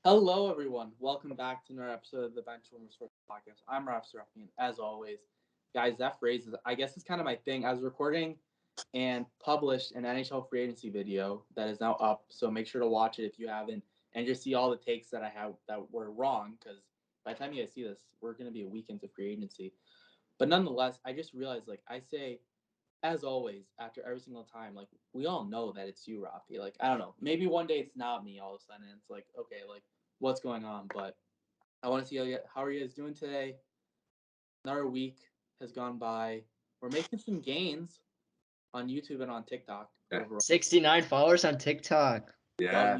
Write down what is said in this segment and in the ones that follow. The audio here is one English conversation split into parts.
Hello, everyone. Welcome back to another episode of the Benchwarmer Sports podcast. I'm Raffi, and as always, guys, that phrase is, I guess, it's kind of my thing. I was recording and published an NHL free agency video that is now up, so make sure to watch it if you haven't, and just see all the takes that I have that were wrong, because by the time you guys see this, we're going to be a week into free agency. But nonetheless, I just realized, I say, as always, after every single time, we all know that it's you, Raffi. I don't know. Maybe one day it's not me all of a sudden. It's okay, what's going on? But I want to see how are you guys doing today? Another week has gone by. We're making some gains on YouTube and on TikTok overall. 69 followers on TikTok. Yeah.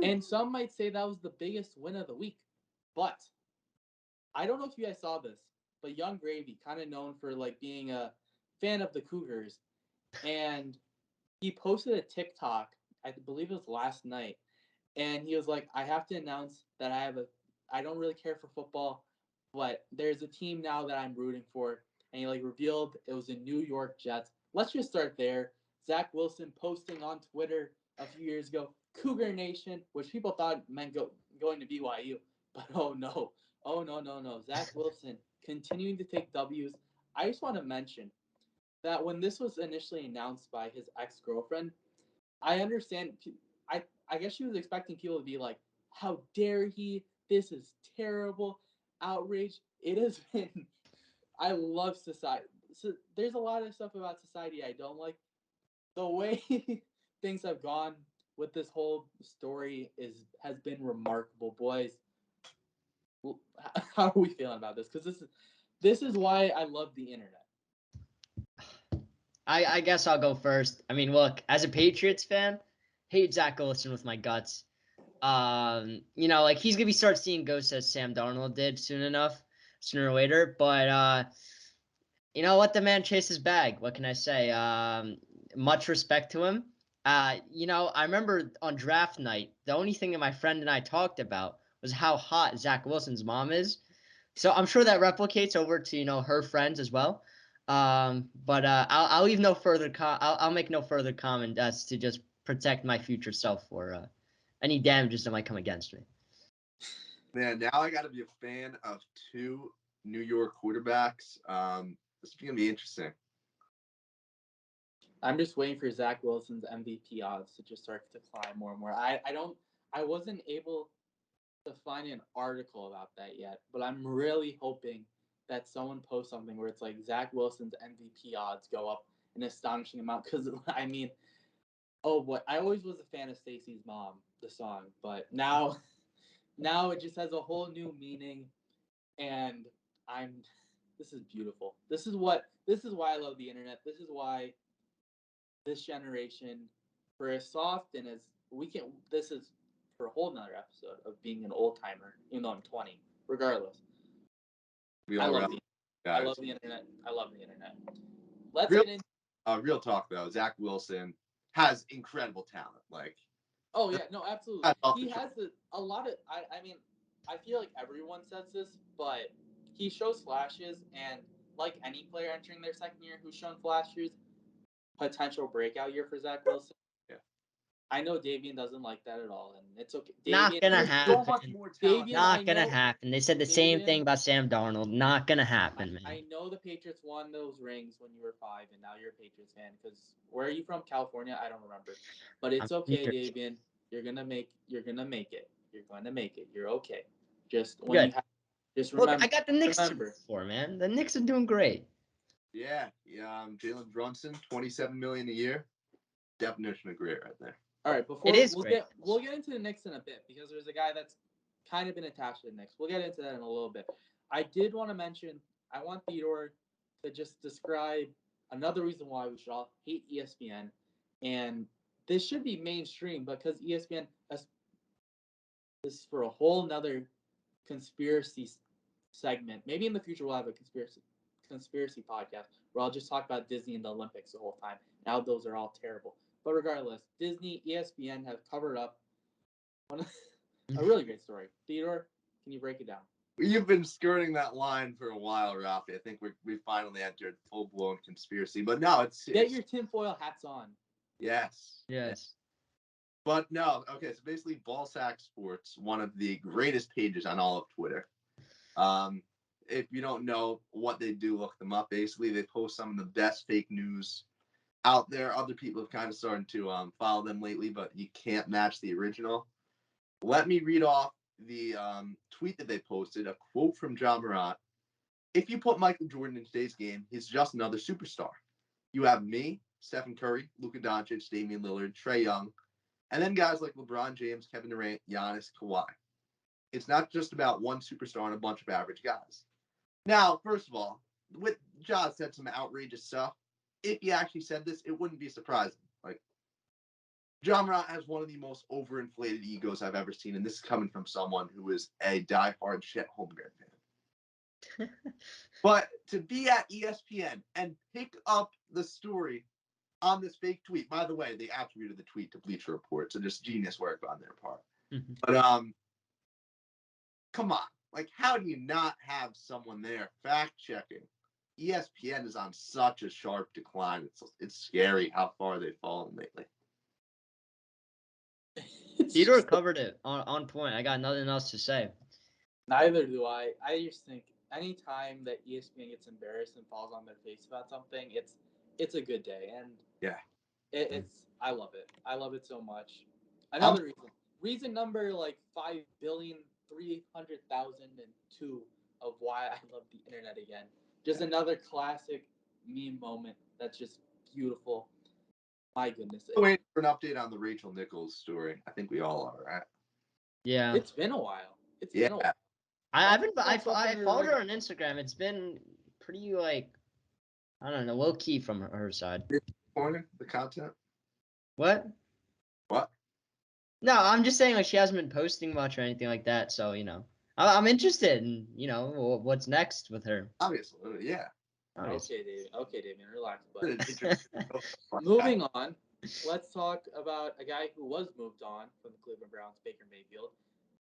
And some might say that was the biggest win of the week. But I don't know if you guys saw this, but Young Gravy, kind of known for being a fan of the Cougars, and he posted a TikTok, I believe it was last night, and he was like, I have to announce that I don't really care for football, but there's a team now that I'm rooting for. And he revealed it was the New York Jets. Let's just start there. Zach Wilson posting on Twitter a few years ago, Cougar Nation, which people thought meant going to BYU. But oh no. Oh no. Zach Wilson continuing to take W's. I just want to mention that when this was initially announced by his ex-girlfriend, I understand. I guess she was expecting people to be like, "How dare he? This is terrible, outrage." It has been. I love society. So there's a lot of stuff about society I don't like. The way things have gone with this whole story has been remarkable, boys. How are we feeling about this? Because this is why I love the internet. I guess I'll go first. I mean, look, as a Patriots fan, hate Zach Wilson with my guts. He's gonna be start seeing ghosts as Sam Darnold did sooner or later. But let the man chase his bag. What can I say? Much respect to him. I remember on draft night, the only thing that my friend and I talked about was how hot Zach Wilson's mom is. So I'm sure that replicates over to her friends as well. But I'll leave no further. I'll make no further comment as to just protect my future self for any damages that might come against me. Man, now I got to be a fan of two New York quarterbacks. This is gonna be interesting. I'm just waiting for Zach Wilson's MVP odds to just start to climb more and more. I wasn't able to find an article about that yet, but I'm really hoping that someone posts something where it's like Zach Wilson's MVP odds go up an astonishing amount. Because I mean, oh boy, I always was a fan of Stacey's Mom, the song, but now it just has a whole new meaning, and I'm. This is beautiful. This is why I love the internet. This is why this generation, for as soft and as we can, this is for a whole nother episode of being an old timer, even though I'm 20. Regardless, We I all love I guys. love the internet. I love the internet. Let's Real, get in. real talk though. Zach Wilson has incredible talent. Oh yeah, no, absolutely. That's off He the chart. has a lot of. I mean, I feel like everyone says this, but he shows flashes, and like any player entering their second year who's shown flashes, potential breakout year for Zach Wilson. Yeah. I know Davian doesn't like that at all, and it's okay. Not Davian, gonna There's so happen. much more talent. Davian, I Not gonna know. happen. They said the same Davian, thing about Sam Darnold. Not gonna happen, man. I know the Patriots won those rings when you were 5, and now you're a Patriots fan. Because where are you from? California? I don't remember, but I'm it's okay, New Jersey. Davian. You're gonna make it. You're gonna make it. You're okay. Just when you Good. have, just Look, remember. I got the Knicks to Remember. root for, man. The Knicks are doing great. Yeah. Jalen Brunson, $27 million a year. Definition of great right there. All right, It before is we'll great. get into the Knicks in a bit, because there's a guy that's kind of been attached to the Knicks. We'll get into that in a little bit. I did want to mention, I want Theodore to just describe another reason why we should all hate ESPN, and this should be mainstream because ESPN has, this is for a whole nother conspiracy segment. Maybe in the future we'll have a conspiracy podcast where I'll just talk about Disney and the Olympics the whole time. Now those are all terrible. But regardless, Disney, ESPN have covered up a really great story. Theodore, can you break it down? You've been skirting that line for a while, Raffi. I think we finally entered full blown conspiracy, but no, Get your tinfoil hats on. yes. Yes. But no, okay, so basically Ballsack Sports, one of the greatest pages on all of Twitter. If you don't know what they do, look them up. Basically, they post some of the best fake news out there. Other people have kind of started to follow them lately, but you can't match the original. Let me read off the tweet that they posted, a quote from John Morant. If you put Michael Jordan in today's game, he's just another superstar. You have me, Stephen Curry, Luka Doncic, Damian Lillard, Trae Young, and then guys like LeBron James, Kevin Durant, Giannis, Kawhi. It's not just about one superstar and a bunch of average guys. Now, first of all, with Ja said some outrageous stuff. If he actually said this, it wouldn't be surprising. Like, John Morant has one of the most overinflated egos I've ever seen, and this is coming from someone who is a diehard Chet Holmgren fan. But to be at ESPN and pick up the story on this fake tweet, by the way, they attributed the tweet to Bleacher Report, so just genius work on their part. But come on, like, how do you not have someone there fact checking? ESPN is on such a sharp decline. It's scary how far they've fallen lately. Theodore covered it on point. I got nothing else to say. Neither do I. I just think anytime that ESPN gets embarrassed and falls on their face about something, it's a good day, and Yeah, it's I love it. I love it so much. Another reason number like 5,300,002 of why I love the internet again. Just another classic meme moment that's just beautiful. My goodness, wait for an update on the Rachel Nichols story. I think we all are, right? Yeah, it's been a while. It's been a while. I followed her on Instagram. It's been pretty like, I don't know, low key from her side. Corner the content. What? What? No, I'm just saying like she hasn't been posting much or anything like that. So I'm interested in what's next with her. Obviously, yeah. Obviously. Okay, Damien, relax. But moving on, let's talk about a guy who was moved on from the Cleveland Browns, Baker Mayfield.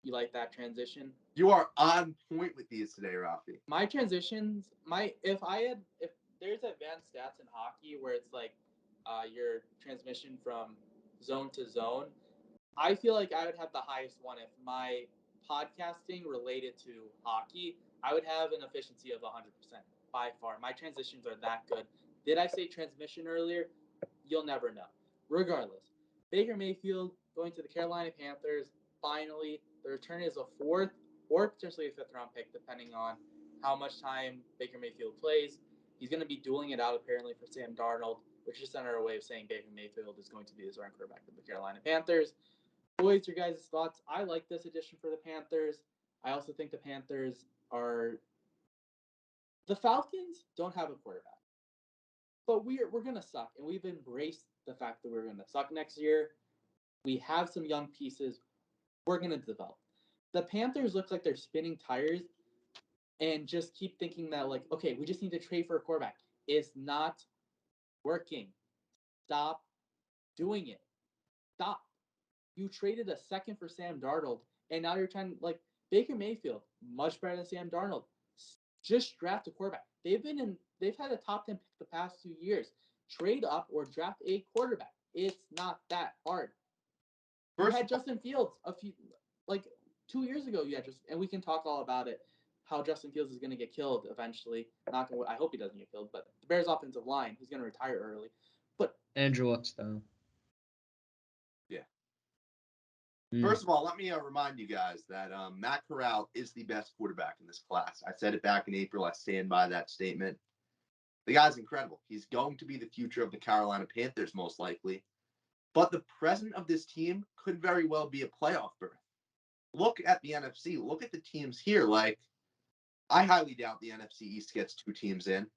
You like that transition? You are on point with these today, Raffi. My transitions, if there's advanced stats in hockey where it's like your transmission from zone to zone, I feel like I would have the highest one if my podcasting related to hockey. I would have an efficiency of 100% by far. My transitions are that good. Did I say transmission earlier? You'll never know. Regardless, Baker Mayfield going to the Carolina Panthers. Finally, the return is a fourth or potentially a fifth round pick, depending on how much time Baker Mayfield plays. He's going to be dueling it out apparently for Sam Darnold, which is another way of saying Baker Mayfield is going to be the starting quarterback of the Carolina Panthers. Boys, your guys' thoughts? I like this addition for the Panthers. I also think the Panthers are. The Falcons don't have a quarterback, but we're gonna suck, and we've embraced the fact that we're gonna suck next year. We have some young pieces. We're gonna develop. The Panthers look like they're spinning tires and just keep thinking that like, okay, we just need to trade for a quarterback. It's not working. Stop doing it. Stop. You traded a second for Sam Darnold, and now you're trying like Baker Mayfield, much better than Sam Darnold. Just draft a quarterback. They've had a top 10 pick the past 2 years. Trade up or draft a quarterback. It's not that hard. You had Justin Fields a few 2 years ago. And we can talk all about it. How Justin Fields is going to get killed eventually. I hope he doesn't get killed, but the Bears' offensive line, he's going to retire early. But Andrew Luck's though. Yeah. First of all, let me remind you guys that Matt Corral is the best quarterback in this class. I said it back in April. I stand by that statement. The guy's incredible. He's going to be the future of the Carolina Panthers, most likely. But the present of this team could very well be a playoff berth. Look at the NFC. Look at the teams here. Like, I highly doubt the NFC East gets 2 teams in.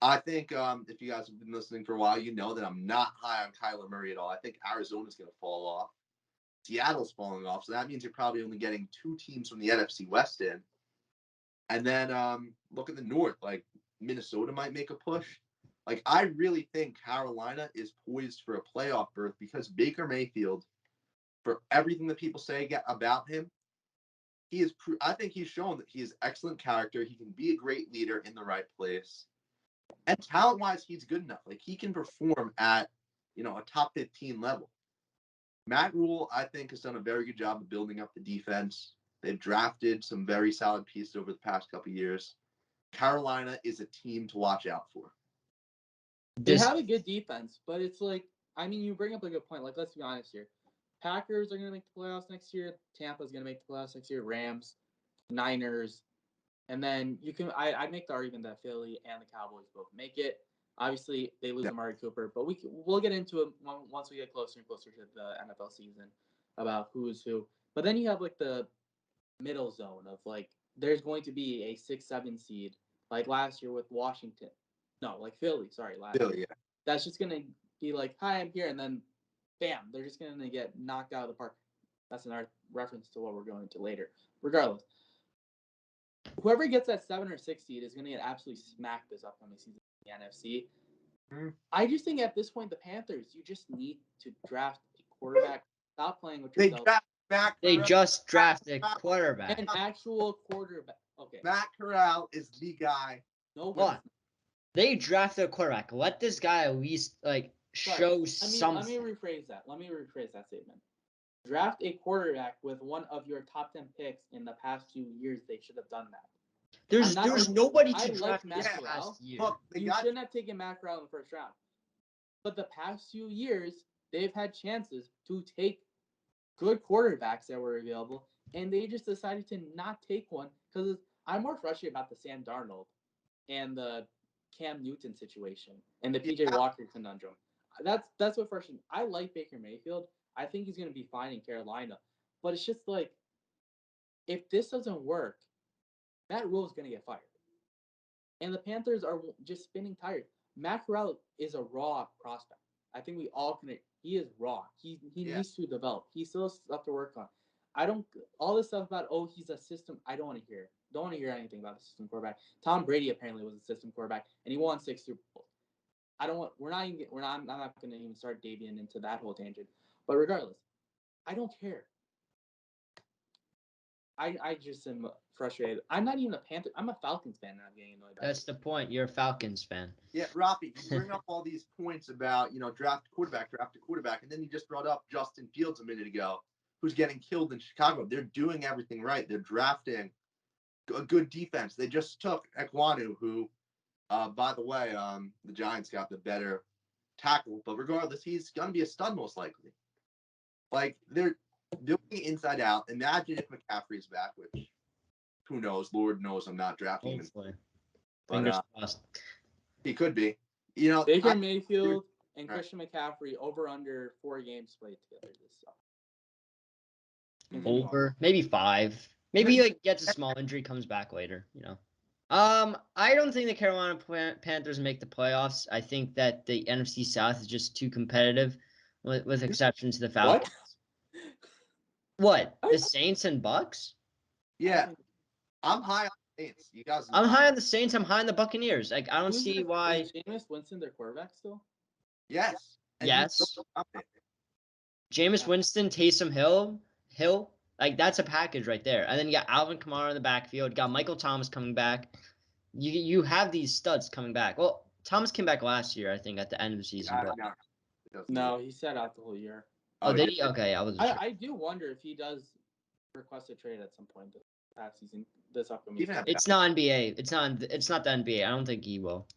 I think if you guys have been listening for a while, you know that I'm not high on Kyler Murray at all. I think Arizona's going to fall off. Seattle's falling off, so that means you're probably only getting 2 teams from the NFC West in. And then look at the North. Like, Minnesota might make a push. Like, I really think Carolina is poised for a playoff berth because Baker Mayfield, for everything that people say about him, I think he's shown that he has excellent character. He can be a great leader in the right place. And talent-wise, he's good enough. Like, he can perform at, a top 15 level. Matt Rule, I think, has done a very good job of building up the defense. They've drafted some very solid pieces over the past couple of years. Carolina is a team to watch out for. They have a good defense, but it's like, I mean, you bring up a good point. Like, let's be honest here. Packers are going to make the playoffs next year. Tampa's going to make the playoffs next year. Rams, Niners. And then I'd make the argument that Philly and the Cowboys both make it. Obviously, they lose Amari Cooper, but we'll get into it once we get closer and closer to the NFL season about who's who. But then you have like the middle zone of like there's going to be a 6-7 seed like last year with Washington. No, like Philly. Sorry, last year. Yeah. That's just gonna be like, hi, I'm here, and then bam, they're just gonna get knocked out of the park. That's another reference to what we're going to later. Regardless, whoever gets that 7 or 6 seed is gonna get absolutely smacked this upcoming season in the NFC. I just think at this point, the Panthers, you just need to draft a quarterback. Stop playing with yourself. They just drafted a quarterback. An actual quarterback. Okay. Matt Corral is the guy. No, what? They drafted a quarterback. Let this guy at least show something. Let me rephrase that statement. Draft a quarterback with one of your top 10 picks in the past 2 years. They should have done that. There's nobody to draft Matt this Corral. past year. Look, You shouldn't have taken Matt Corral in the first round. But the past 2 years, they've had chances to take good quarterbacks that were available, and they just decided to not take one because I'm more frustrated about the Sam Darnold and the Cam Newton situation and the PJ Walker conundrum. That's what frustrates me. I like Baker Mayfield. I think he's going to be fine in Carolina. But it's just like, if this doesn't work, Matt Rule is going to get fired. And the Panthers are just spinning tires. Matt Corral is a raw prospect. I think we all can. He is raw. He needs to develop. He still has stuff to work on. All this stuff about, he's a system. I don't want to hear. Don't want to hear anything about the system quarterback. Tom Brady apparently was a system quarterback, and he won 6 Super Bowls. I'm not going to even start diving into that whole tangent. But regardless, I don't care. I just am frustrated. I'm not even a Panther. I'm a Falcons fan, and I'm getting annoyed by That's the point. You're a Falcons fan. Yeah, Raffi, you bring up all these points about, draft a quarterback, and then you just brought up Justin Fields a minute ago, who's getting killed in Chicago. They're doing everything right. They're drafting a good defense. They just took Ekwonu, who, by the way, the Giants got the better tackle, but regardless, he's going to be a stud most likely. Like, they're doing it inside out. Imagine if McCaffrey's back, which who knows? Lord knows I'm not drafting him. Fingers crossed. He could be. Baker Mayfield and Christian McCaffrey over under 4 games played together this summer. Over maybe 5. Maybe he gets a small injury, comes back later. I don't think the Carolina Panthers make the playoffs. I think that the NFC South is just too competitive, with exception to the Falcons. What? The Saints and Bucks? Yeah, I'm high on the Saints. You guys. I'm high on the Saints. I'm high on the Buccaneers. I don't see why. Is Jameis Winston their quarterback still? Yes. Yes. Jameis Winston, Taysom Hill. That's a package right there. And then you got Alvin Kamara in the backfield. You got Michael Thomas coming back. You have these studs coming back. Well, Thomas came back last year, I think, at the end of the season. No, he sat out the whole year. Oh, did he? Okay, I wasn't sure. I do wonder if he does request a trade at some point this past season, this upcoming season. It's not NBA. It's not the NBA. I don't think he will.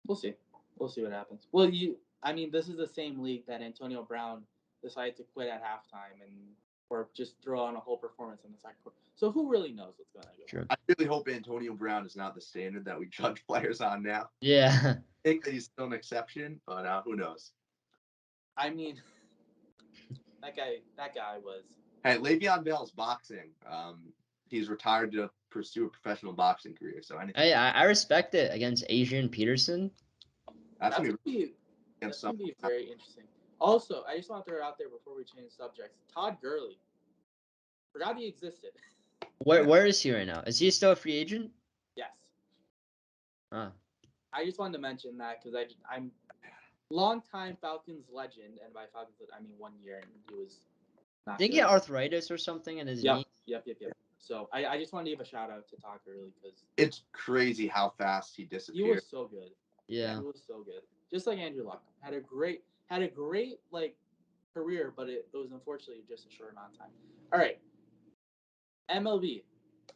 We'll see. We'll see what happens. Well, this is the same league that Antonio Brown decided to quit at halftime or just throw on a whole performance in the second quarter. So who really knows what's going to go? Sure. I really hope Antonio Brown is not the standard that we judge players on now. Yeah. I think that he's still an exception, but who knows? I mean, that guy was. Hey, Le'Veon Bell's boxing. He's retired to pursue a professional boxing career. So I respect it against Adrian Peterson. That's gonna be very interesting. Also, I just want to throw it out there before we change subjects. Todd Gurley. Forgot he existed. Where is he right now? Is he still a free agent? Yes. Ah. I just wanted to mention that because I'm longtime Falcons legend, and by Falcons I mean 1 year, and he was not. Did he get arthritis or something in his knee? Yep. So I just wanted to give a shout out to Todd Gurley because it's crazy how fast he disappeared. He was so good. Yeah. He was so good. Just like Andrew Luck had a great career, but it was unfortunately just a short amount of time. All right, MLB.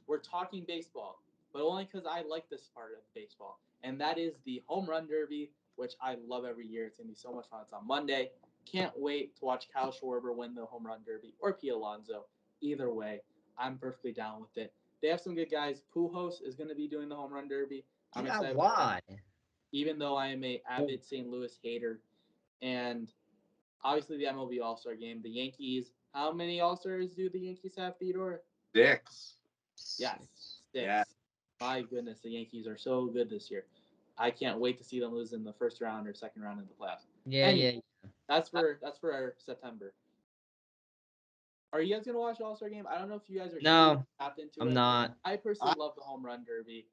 We're talking baseball, but only because I like this part of baseball, and that is the home run derby, which I love every year. It's gonna be so much fun. It's on Monday. Can't wait to watch Kyle Schwarber win the home run derby or Pete Alonso. Either way, I'm perfectly down with it. They have some good guys. Pujols is going to be doing the home run derby. I'm Yeah, excited. why? Even though I am a avid St. Louis hater, and obviously the MLB All Star Game, the Yankees. How many All Stars do the Yankees have, Theodore? 6. Yes, 6. Yeah. My goodness, the Yankees are so good this year. I can't wait to see them lose in the first round or second round in the playoffs. Yeah, Anyway, yeah. that's for our September. Are you guys gonna watch the All Star Game? I don't know if you guys are No, tapped into I'm it. not. I personally love the home run derby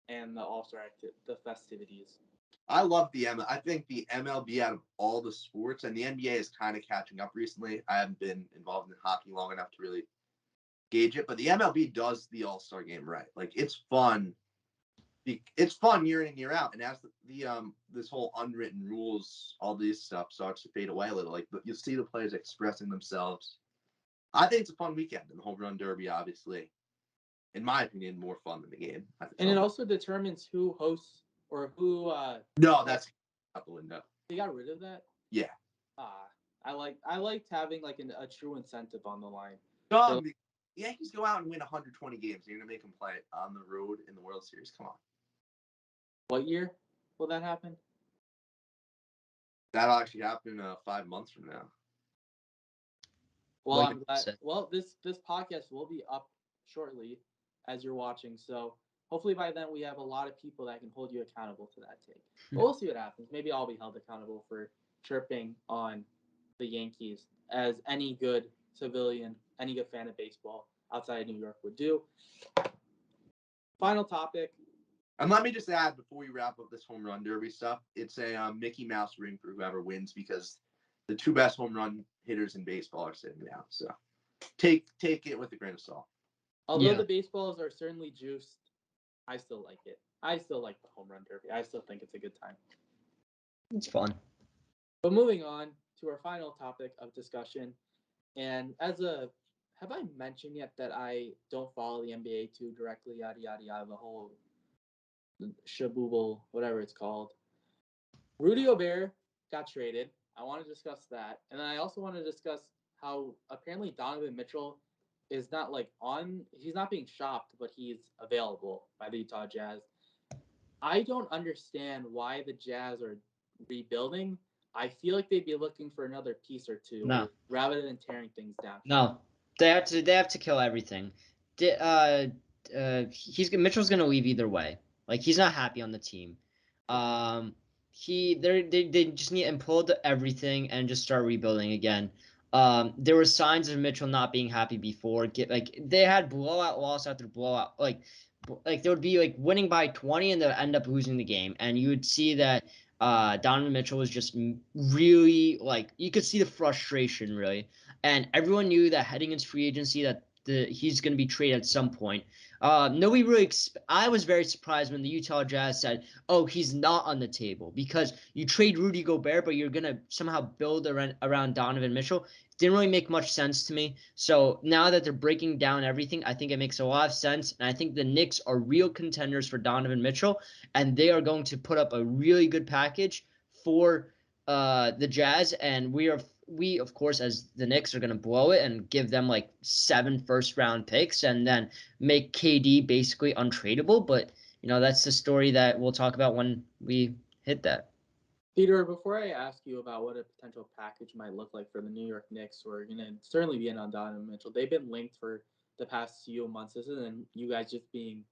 and the All Star the festivities. I love the I think the MLB out of all the sports, and the NBA is kind of catching up recently. I haven't been involved in hockey long enough to really gauge it, but the MLB does the All-Star game right. Like, it's fun. It's fun year in and year out, and as the this whole unwritten rules, all this stuff starts to fade away a little, like you see the players expressing themselves. I think it's a fun weekend, and the home run derby, obviously, in my opinion, more fun than the game. And it also determines who hosts or who. No, that's out the window. They got rid of that. Yeah. I liked having like a true incentive on the line. Dumb. The Yankees go out and win 120 games. You're gonna make them play on the road in the World Series. Come on. What year will that happen? That'll actually happen 5 months from now. Well, I'm glad. Well, this podcast will be up shortly as you're watching. So hopefully by then we have a lot of people that can hold you accountable to that take. But we'll see what happens. Maybe I'll be held accountable for chirping on the Yankees, as any good civilian, any good fan of baseball outside of New York would do. Final topic. And let me just add before we wrap up this home run derby stuff, it's a Mickey Mouse ring for whoever wins because the 2 best home run hitters in baseball are sitting down. So take it with a grain of salt. Although the baseballs are certainly juiced, I still like it. I still like the home run derby. I still think it's a good time. It's fun. But moving on to our final topic of discussion, and have I mentioned yet that I don't follow the NBA too directly, yada yada yada, the whole shabooble, whatever it's called. Rudy Gobert got traded. I want to discuss that, and then I also want to discuss how apparently Donovan Mitchell is not he's not being shopped, but he's available by the Utah Jazz. I don't understand why the Jazz are rebuilding. I feel like they'd be looking for another piece or two rather than tearing things down. No, they have to kill everything. Mitchell's gonna leave either way. Like, he's not happy on the team. They just need to implode everything and just start rebuilding again. There were signs of Mitchell not being happy before. They had blowout loss after blowout. Like they would be like winning by 20 and they'll end up losing the game. And you would see that Donovan Mitchell was just really, like, you could see the frustration really. And everyone knew that heading into free agency that he's going to be traded at some point. Nobody really. I was very surprised when the Utah Jazz said, "Oh, he's not on the table," because you trade Rudy Gobert, but you're going to somehow build around Donovan Mitchell. Didn't really make much sense to me. So now that they're breaking down everything, I think it makes a lot of sense, and I think the Knicks are real contenders for Donovan Mitchell, and they are going to put up a really good package for the Jazz, and we of course as the Knicks are going to blow it and give them like 7 first-round picks and then make KD basically untradeable. But that's the story that we'll talk about when we hit that. Peter, before I ask you about what a potential package might look like for the New York Knicks, we're going to certainly be in on Donovan Mitchell. They've been linked for the past few months. This isn't you guys just being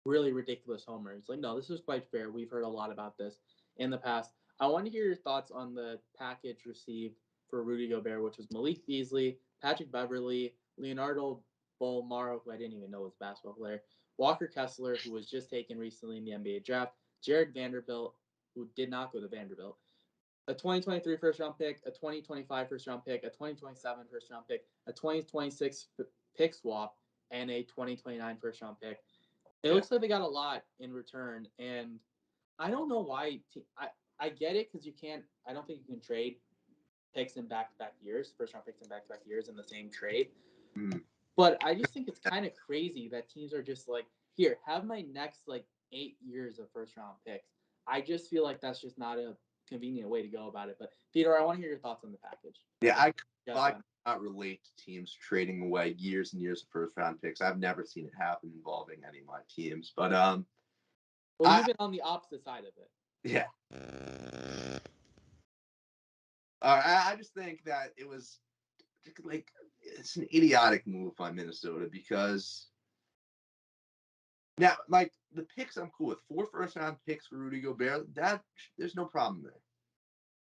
really ridiculous homers. Like, no, this is quite fair. We've heard a lot about this in the past. I want to hear your thoughts on the package received for Rudy Gobert, which was Malik Beasley, Patrick Beverley, Leonardo Bolmaro, who I didn't even know was a basketball player, Walker Kessler, who was just taken recently in the NBA draft, Jared Vanderbilt, who did not go to Vanderbilt, a 2023 first-round pick, a 2025 first-round pick, a 2027 first-round pick, a 2026 pick swap, and a 2029 first-round pick. It looks like they got a lot in return, and I don't know why. I get it because you can't. I don't think you can trade picks in back-to-back years, first-round picks in back-to-back years in the same trade. Mm. But I just think it's kind of crazy that teams are just like, here, have my next 8 years of first-round picks. I just feel like that's just not a convenient way to go about it. But Theodore, I want to hear your thoughts on the package. Yeah, I cannot relate to teams trading away years and years of first-round picks. I've never seen it happen involving any of my teams. But well, you've been on the opposite side of it. Yeah. I just think that it was it's an idiotic move by Minnesota because now, the picks I'm cool with. 4 first-round picks for Rudy Gobert, there's no problem there.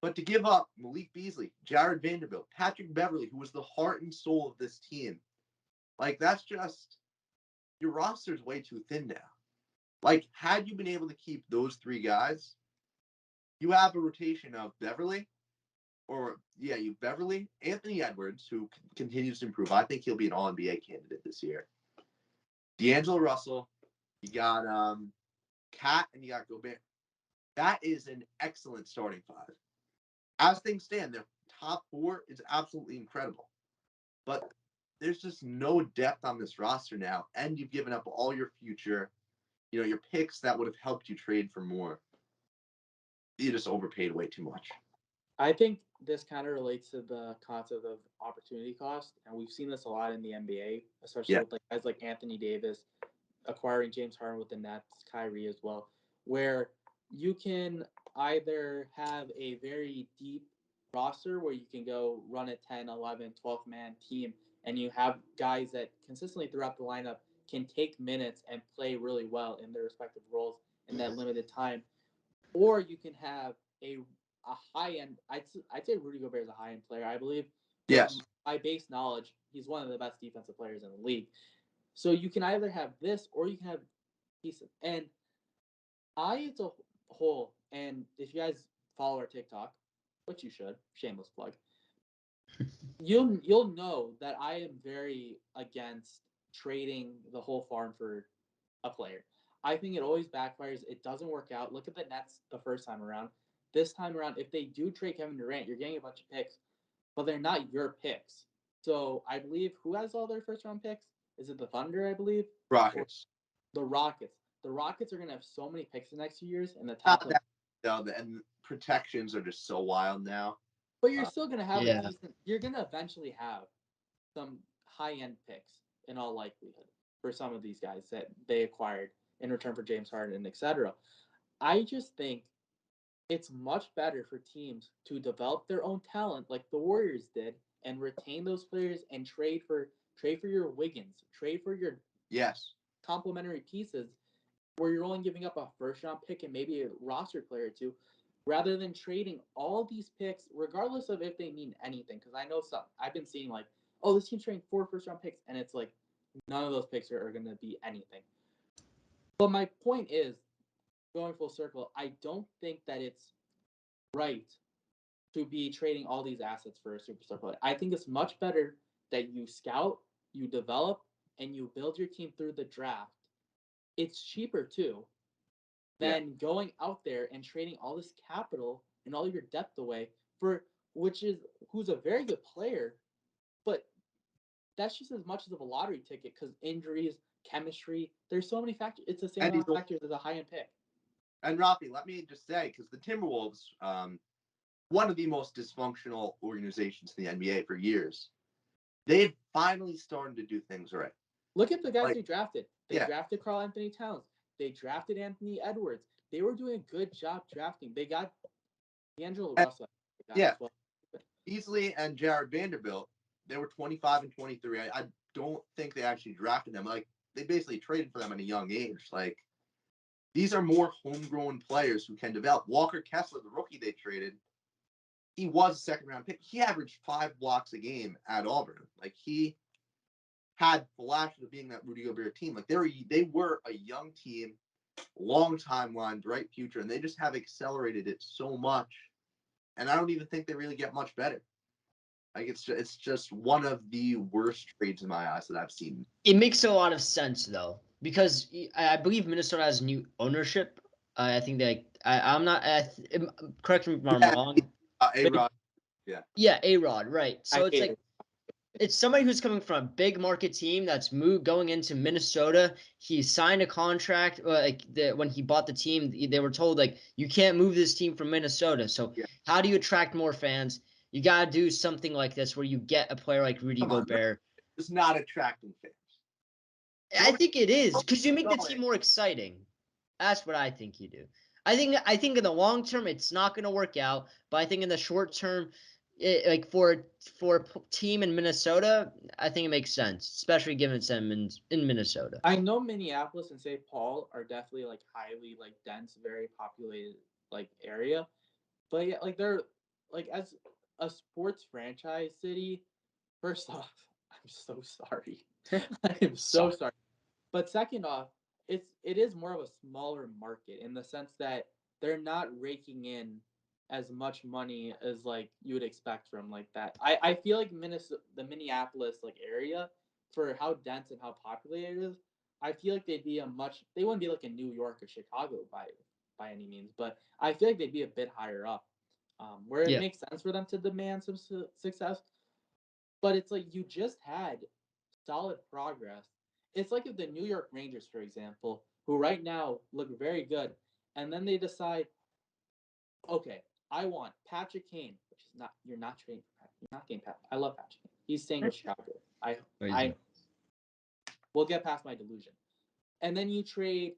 But to give up Malik Beasley, Jared Vanderbilt, Patrick Beverly, who was the heart and soul of this team, that's just, your roster's way too thin now. Had you been able to keep those 3 guys, you have a rotation of Beverly, Anthony Edwards, who continues to improve. I think he'll be an All-NBA candidate this year. D'Angelo Russell, you got Cat, and you got Gobert. That is an excellent starting 5. As things stand, their top 4 is absolutely incredible. But there's just no depth on this roster now, and you've given up all your future, your picks that would have helped you trade for more. You just overpaid way too much. I think this kind of relates to the concept of opportunity cost, and we've seen this a lot in the NBA, especially with guys like Anthony Davis acquiring James Harden with the Nets, Kyrie as well, where you can either have a very deep roster where you can go run a 10, 11, 12-man team, and you have guys that consistently throughout the lineup can take minutes and play really well in their respective roles in that limited time. Or you can have a high-end – I'd say Rudy Gobert is a high-end player, I believe. Yes. By base knowledge, he's one of the best defensive players in the league. So you can either have this or you can have decent. And as a whole, and if you guys follow our TikTok, which you should, shameless plug, you'll know that I am very against trading the whole farm for a player. I think it always backfires. It doesn't work out. Look at the Nets the first time around. This time around, if they do trade Kevin Durant, you're getting a bunch of picks, but they're not your picks. So I believe who has all their first round picks? Is it the Thunder, I believe? Rockets. The Rockets. The Rockets are going to have so many picks the next few years in the top. And protections are just so wild now. But you're still going to have a decent. You're going to eventually have some high-end picks in all likelihood for some of these guys that they acquired in return for James Harden, etc. I just think it's much better for teams to develop their own talent like the Warriors did and retain those players and trade for your Wiggins, trade for your complementary pieces where you're only giving up a first-round pick and maybe a roster player or two, rather than trading all these picks, regardless of if they mean anything. Because I know I've been seeing this team's trading 4 first-round picks, and it's none of those picks are going to be anything. But my point is, going full circle, I don't think that it's right to be trading all these assets for a superstar player. I think it's much better that you scout, you develop, and you build your team through the draft. It's cheaper too than going out there and trading all this capital and all your depth away for who's a very good player, but that's just as much of a lottery ticket because injuries, chemistry, there's so many factors. It's the same amount of factors as a high-end pick. And Raffi, let me just say, because the Timberwolves, one of the most dysfunctional organizations in the NBA for years, they had finally started to do things right. Look at the guys they drafted. They drafted Karl Anthony Towns. They drafted Anthony Edwards. They were doing a good job drafting. They got D'Angelo Russell. Well. Beasley and Jared Vanderbilt, they were 25 and 23. I don't think they actually drafted them. They basically traded for them at a young age. These are more homegrown players who can develop. Walker Kessler, the rookie they traded, he was a second-round pick. He averaged 5 blocks a game at Auburn. He had flashes of being that Rudy Gobert team. They were a young team, long timeline, bright future, and they just have accelerated it so much. And I don't even think they really get much better. It's just one of the worst trades in my eyes that I've seen. It makes a lot of sense though, because I believe Minnesota has new ownership. I think I'm not. Correct me if I'm wrong. A-Rod. Yeah, A-Rod, right. So I it's hate like it. it's somebody who's coming from a big market team that's going into Minnesota. He signed a contract when he bought the team. They were told like you can't move this team from Minnesota. So Yeah. how do you attract more fans? You gotta do something like this where you get a player like Rudy Come on, Gobert. it's not attracting fans. I think it is because you make the Go team ahead. more exciting. That's what I think you do. I think in the long term it's not going to work out, but I think in the short term, like for a team in Minnesota, I think it makes sense, especially given Simmons in Minnesota. I know Minneapolis and St. Paul are definitely like highly like dense, very populated like area, but yeah, like they're like as a sports franchise city. First off, I'm so sorry. I am so sorry. But second off, it is more of a smaller market in the sense that they're not raking in as much money as like you would expect from like that. I feel like the Minneapolis like area for how dense and how populated it is, I feel like they wouldn't be like in New York or Chicago by any means, but I feel like they'd be a bit higher up, where it Yeah. makes sense for them to demand some success. But it's like you just had solid progress. It's like if the New York Rangers, for example, who right now look very good, and then they decide, okay, I want Patrick Kane, which is not you're not trading for Patrick. You're not getting Patrick. I love Patrick Kane. He's staying with Chicago. I will get past my delusion. And then you trade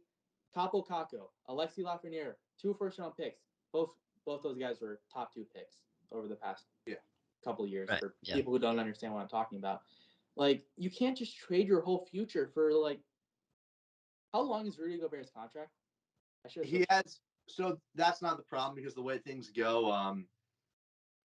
Capo Caco, Alexi Lafreniere, 2 first-round picks. Both those guys were top 2 picks over the past couple of years Right. for Yeah. people who don't understand what I'm talking about. Like, you can't just trade your whole future for like how long is Rudy Gobert's contract? He has, so that's not the problem because the way things go,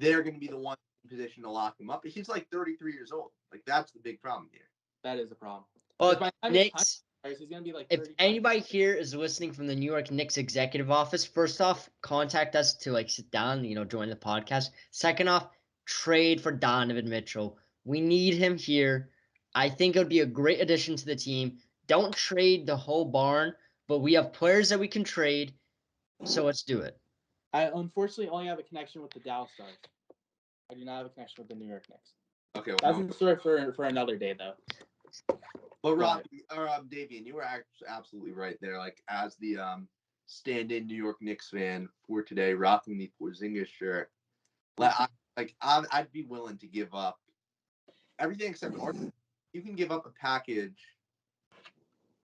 they're going to be the one in position to lock him up. But he's like 33 years old. Like that's the big problem here. That is a problem. Well, By the time Knicks. he's gonna be like If 35. anybody here is listening from the New York Knicks executive office, first off, contact us to like sit down, join the podcast. Second off, trade for Donovan Mitchell. We need him here. I think it would be a great addition to the team. Don't trade the whole barn, but we have players that we can trade, so let's do it. I unfortunately only have a connection with the Dallas Stars. I do not have a connection with the New York Knicks. Okay, well, that's a story for another day, though. But Raffi, or Davian, you were absolutely right there. Like as the stand-in New York Knicks fan for today, rocking the Porzingis shirt, I'd be willing to give up everything except you can give up a package.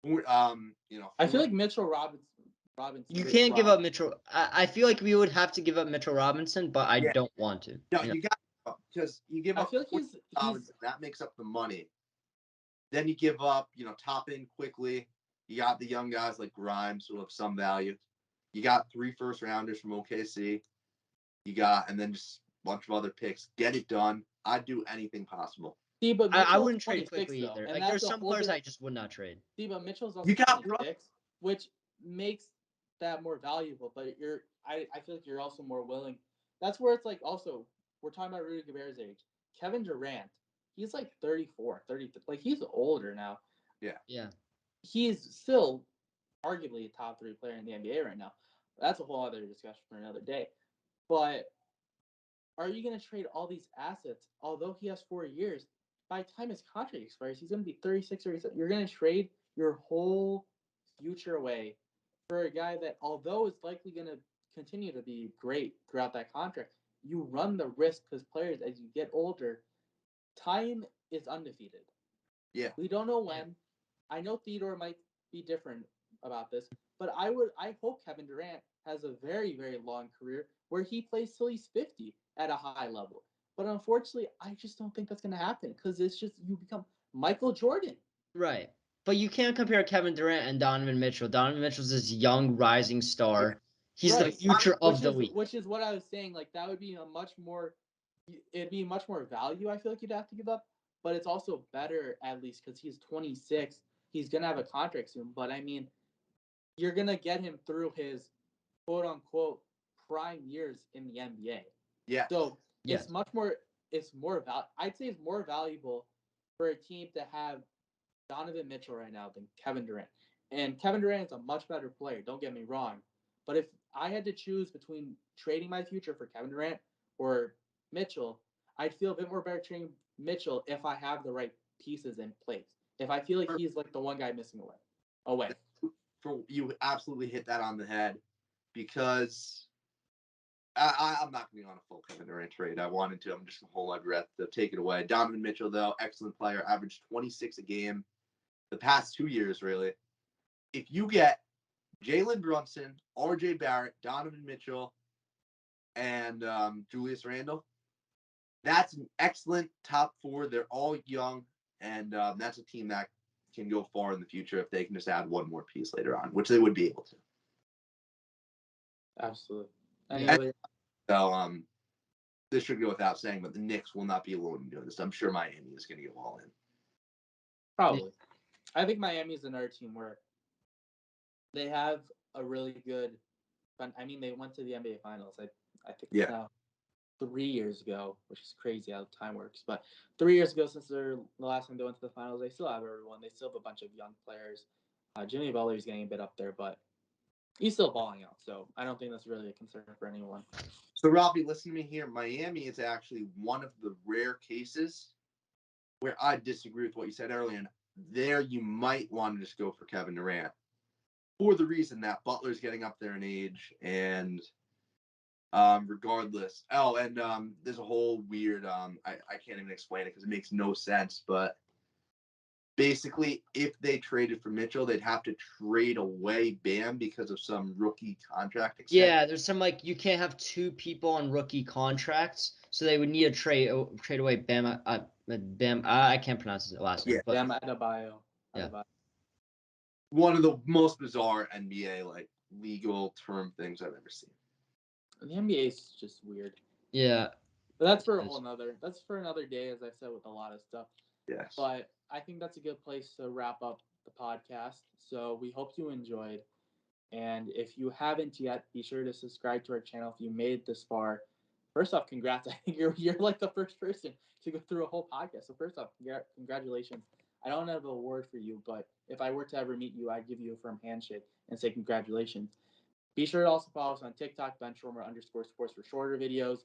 I feel like Mitchell Robinson. You can't give up Mitchell. I feel like we would have to give up Mitchell Robinson, but I don't want to. No, you got because you give up. I feel like he's that makes up the money. Then you give up, top in quickly. You got the young guys like Grimes who have some value. You got 3 first-rounders from OKC. And then just a bunch of other picks. Get it done. I'd do anything possible. See, but I wouldn't trade quickly either. And like there's some players I just would not trade. See, but Mitchell's also 26, which makes that more valuable. But I feel like you're also more willing. That's where it's like also we're talking about Rudy Gobert's age. Kevin Durant, he's like 34, 30. Like he's older now. Yeah. He's still arguably a top 3 player in the NBA right now. That's a whole other discussion for another day. But are you going to trade all these assets? Although he has 4 years, by the time his contract expires, he's going to be 36 or 37. You're going to trade your whole future away for a guy that, although is likely going to continue to be great throughout that contract, you run the risk because players, as you get older, time is undefeated. Yeah. We don't know when. I know Theodore might be different about this, but I hope Kevin Durant has a very, very long career where he plays till he's 50 at a high level. But unfortunately, I just don't think that's going to happen because it's just you become Michael Jordan. Right. But you can't compare Kevin Durant and Donovan Mitchell. Donovan Mitchell's this young rising star. He's the future of the league. Which is what I was saying. Like that would be it'd be much more value. I feel like you'd have to give up, but it's also better at least because he's 26. He's gonna have a contract soon. But I mean, you're gonna get him through his quote unquote prime years in the NBA. Yeah. So it's much more. I'd say it's more valuable for a team to have Donovan Mitchell right now than Kevin Durant. And Kevin Durant is a much better player. Don't get me wrong. But if I had to choose between trading my future for Kevin Durant or Mitchell, I'd feel a bit more better trading Mitchell if I have the right pieces in place. If I feel like he's like the one guy missing away. You absolutely hit that on the head, because I'm not going to be on a full Kevin Durant trade. I wanted to. I'm just going to hold my breath to take it away. Donovan Mitchell, though, excellent player, averaged 26 a game the past 2 years, really. If you get Jalen Brunson, RJ Barrett, Donovan Mitchell, and Julius Randle, that's an excellent top four. They're all young, and that's a team that can go far in the future if they can just add one more piece later on, which they would be able to. Absolutely. So this should go without saying, but the Knicks will not be alone in doing this. I'm sure Miami is going to go all in. Probably. I think Miami is another team where they have a really good. I mean, they went to the NBA Finals. I think it's now 3 years ago, which is crazy how time works. But 3 years ago, since the last time they went to the finals, they still have everyone. They still have a bunch of young players. Jimmy Butler is getting a bit up there, but he's still balling out. So I don't think that's really a concern for anyone. So, Raffi, listen to me here. Miami is actually one of the rare cases where I disagree with what you said earlier. And there you might want to just go for Kevin Durant, for the reason that Butler's getting up there in age, and regardless. Oh, and there's a whole weird, I can't even explain it because it makes no sense, but basically, if they traded for Mitchell, they'd have to trade away Bam because of some rookie contract extension. Yeah, there's some, like, you can't have two people on rookie contracts, so they would need to trade away Bam. Bam. I can't pronounce his last name. Yeah, but Bam Adebayo. Yeah. One of the most bizarre NBA legal term things I've ever seen. The NBA is just weird. Yeah. But that's for another day, as I've said with a lot of stuff. Yes. But I think that's a good place to wrap up the podcast. So we hope you enjoyed. And if you haven't yet, be sure to subscribe to our channel if you made it this far. First off, congrats. I think you're like the first person to go through a whole podcast. So first off, congratulations. I don't have an award for you, but if I were to ever meet you, I'd give you a firm handshake and say congratulations. Be sure to also follow us on TikTok, Benchwarmer_sports, for shorter videos.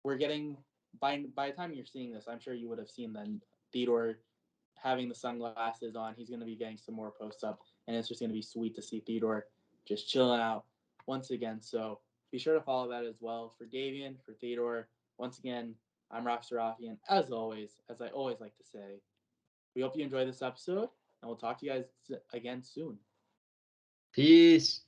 We're getting, by the time you're seeing this, I'm sure you would have seen then Theodore having the sunglasses on. He's going to be getting some more posts up, and it's just going to be sweet to see Theodore just chilling out once again. So be sure to follow that as well. For Davian, for Theodore, once again, I'm Raffi, and as always, as I always like to say, we hope you enjoy this episode, and we'll talk to you guys again soon. Peace.